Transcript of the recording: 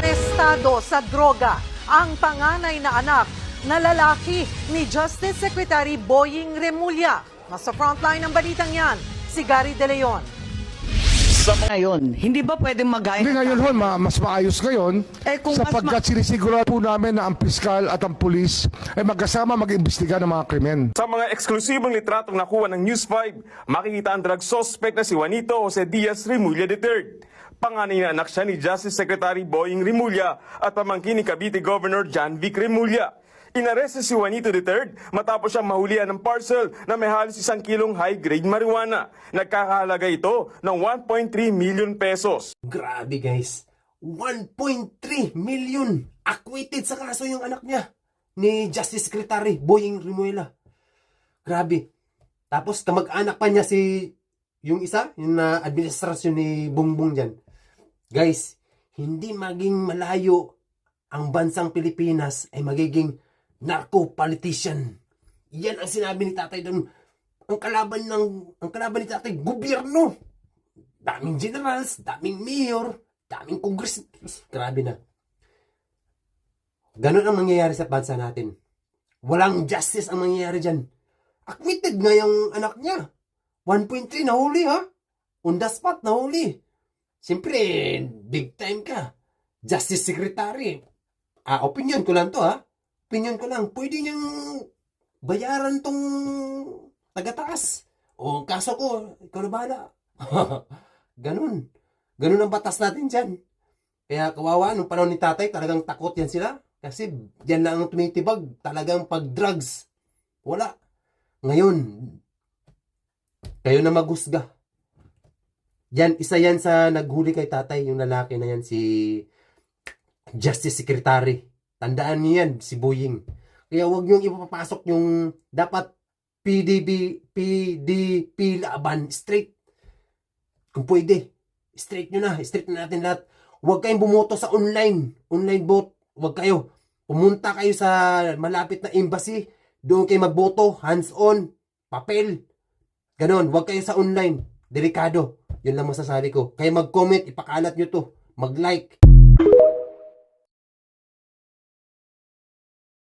Arestado sa droga ang panganay na anak na lalaki ni Justice Secretary Boying Remulla. Nasa frontline ng balitang yan, si Gary De Leon. Ngayon, hindi ba pwedeng magaya? Hindi ngayon, Hon, mas maayos ngayon Kung sapagkat sinisigurado po namin na ang piskal at ang pulis ay magkasama mag-imbestiga ng mga krimen. Sa mga eksklusibong litratong nakuha ng News 5, makikita ang drug suspect na si Juanito Jose Diaz Remulla III. Panganay na anak siya ni Justice Secretary Boying Remulla at pamangkin ni Cavite Governor John Vic Remulla. Inaresto si Juanito III matapos siyang mahulihan ng parcel na may halos 1 kilong high-grade marijuana. Nagkakahalaga ito ng 1.3 million pesos. Grabe guys, 1.3 million acquitted sa kaso yung anak niya ni Justice Secretary Boying Remulla. Grabe. Tapos kamag-anak pa niya yung isa, yung administrasyon ni Bongbong dyan. Guys, hindi maging malayo ang bansang Pilipinas ay magiging narco-politician. Yan ang sinabi ni tatay doon. Ang kalaban ni tatay, gobyerno. Daming generals, daming mayor, daming congress. Grabe na. Ganun ang mangyayari sa bansa natin. Walang justice ang mangyayari dyan. Acquitted nga yung anak niya. 1.3 nahuli ha. On the spot nahuli. Siyempre, big time ka. Justice Secretary. Opinion ko lang to ha. Opinion ko lang. Pwede niyang bayaran tong taga-taas. O kaso ko, ikaw na bahala. Ganun. Ganun ang batas natin dyan. Kaya kawawa, nung panahon ni tatay, talagang takot yan sila. Kasi yan lang ang tumitibag. Talagang pag-drugs. Wala. Ngayon, kayo na maghusga. Yan, isa yan sa naghuli kay tatay, yung lalaki na yan, si Justice Secretary. Tandaan niyo yan, si Boying. Kaya huwag niyong ipapasok yung dapat PDP laban, straight. Kung pwede, straight nyo na, straight na natin lahat. Huwag kayong bumoto sa online vote. Huwag kayo. Pumunta kayo sa malapit na embassy, doon kayo magboto, hands-on, papel. Ganon, huwag kayo sa online. Delikado. Yun lang masasabi ko. Kaya mag-comment, ipakalat nyo to. Mag-like.